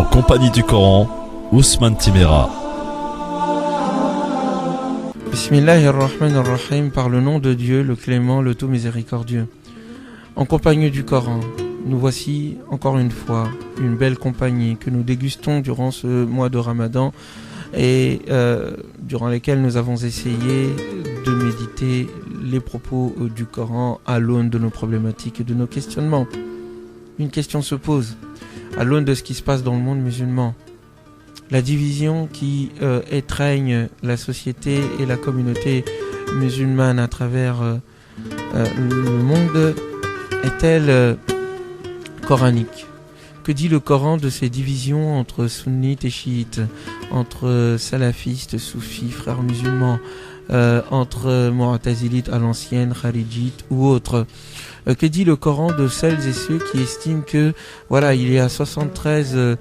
en compagnie du Coran, Ousmane Timéra. Bismillahirrahmanirrahim, par le nom de Dieu, le clément, le tout miséricordieux. En compagnie du Coran, nous voici encore une fois, une belle compagnie que nous dégustons durant ce mois de Ramadan et durant lesquels nous avons essayé de méditer les propos du Coran à l'aune de nos problématiques et de nos questionnements. Une question se pose à l'aune de ce qui se passe dans le monde musulman. La division qui étreigne la société et la communauté musulmane à travers le monde est-elle coranique? Que dit le Coran de ces divisions entre sunnites et chiites, entre salafistes, soufis, frères musulmans, entre mu'tazilites à l'ancienne, kharijites ou autres? Que dit le Coran de celles et ceux qui estiment que voilà, il y a 73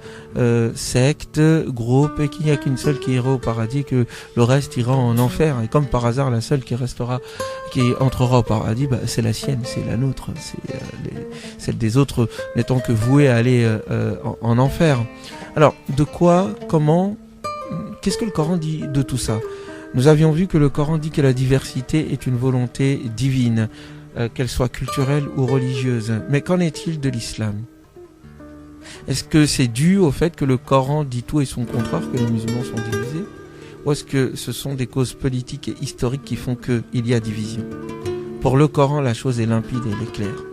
sectes, groupes, et qu'il n'y a qu'une seule qui ira au paradis, que le reste ira en enfer, et comme par hasard la seule qui entrera au paradis, c'est la sienne, c'est la nôtre, c'est celle des autres n'étant que vouée à aller en enfer. Alors, de quoi, comment, qu'est-ce que le Coran dit de tout ça? Nous avions vu que le Coran dit que la diversité est une volonté divine, qu'elle soit culturelle ou religieuse. Mais qu'en est-il de l'islam? Est-ce que c'est dû au fait que le Coran dit tout et son contraire, que les musulmans sont divisés? Ou est-ce que ce sont des causes politiques et historiques qui font qu'il y a division? Pour le Coran, la chose est limpide et elle est claire.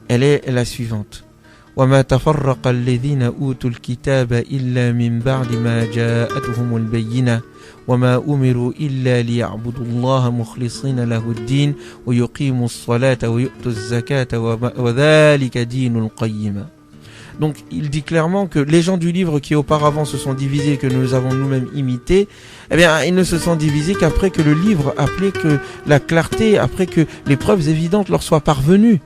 Elle est la suivante. وَمَا تَفَرَّقَ الَّذِينَ أُوتُوا الْكِتَابَ إِلَّا مِنْ بَعْدِ مَا جَاءَتْهُمُ الْبَيِّنَةُ وَمَا أُمِرُوا إِلَّا لِيَعْبُدُوا اللَّهَ مُخْلِصِينَ لَهُ الدِّينَ وَيُقِيمُوا الصَّلَاةَ وَيُؤْتُوا الزَّكَاةَ وَذَلِكَ دِينُ الْقَيِّمَةِ. Donc il dit clairement que les gens du livre qui auparavant se sont divisés, que nous avons nous-mêmes imité, eh bien ils ne se sont divisés qu'après que le livre, après que la clarté, après que les preuves évidentes leur soient parvenues.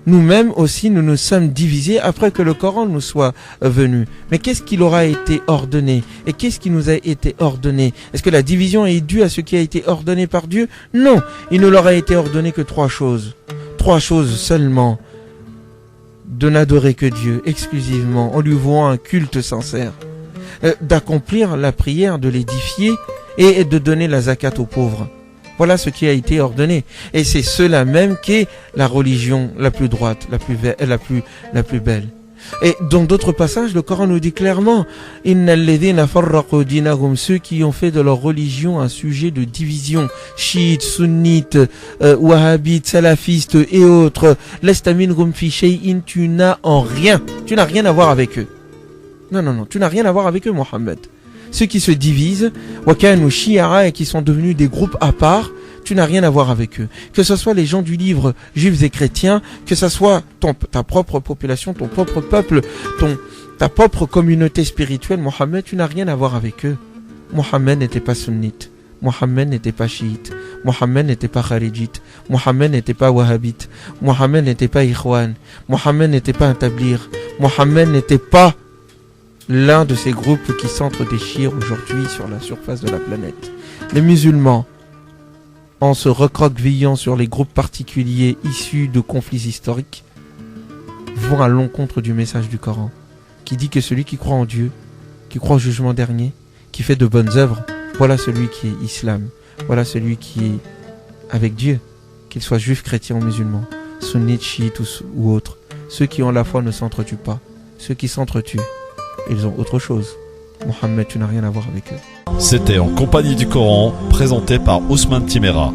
Nous-mêmes aussi, nous nous sommes divisés après que le Coran nous soit venu. Mais qu'est-ce qui leur a été ordonné? Et qu'est-ce qui nous a été ordonné? Est-ce que la division est due à ce qui a été ordonné par Dieu? Non, il ne leur a été ordonné que trois choses. Trois choses seulement. De n'adorer que Dieu exclusivement, en lui vouant un culte sincère. D'accomplir la prière, de l'édifier et de donner la zakat aux pauvres. Voilà ce qui a été ordonné. Et c'est cela même qui est la religion la plus droite, la plus belle. Et dans d'autres passages, le Coran nous dit clairement, Innal ladhina farraqu dinahum, ceux qui ont fait de leur religion un sujet de division, chiites, sunnites, wahhabites, salafistes et autres, lasta minhum fi shay'in, tu n'as rien à voir avec eux. Non, tu n'as rien à voir avec eux, Mohammed. Ceux qui se divisent, wakanu shi'a, et qui sont devenus des groupes à part, tu n'as rien à voir avec eux. Que ce soit les gens du livre, juifs et chrétiens, que ce soit ta propre population, ton propre peuple, ta propre communauté spirituelle, Mohammed, tu n'as rien à voir avec eux. Mohammed n'était pas sunnite, Mohammed n'était pas chiite, Mohammed n'était pas kharijite, Mohammed n'était pas wahhabite, Mohammed n'était pas ikhwan, Mohammed n'était pas un tablir, Mohammed n'était pas l'un de ces groupes qui s'entre-déchirent aujourd'hui sur la surface de la planète. Les musulmans, en se recroquevillant sur les groupes particuliers issus de conflits historiques, vont à l'encontre du message du Coran, qui dit que celui qui croit en Dieu, qui croit au jugement dernier, qui fait de bonnes œuvres, voilà celui qui est islam, voilà celui qui est avec Dieu, qu'il soit juif, chrétien ou musulman, sunnite, chiite ou autre. Ceux qui ont la foi ne s'entretuent pas. Ceux qui s'entretuent, ils ont autre chose. Mohammed, tu n'as rien à voir avec eux. C'était en compagnie du Coran, présenté par Ousmane Timéra.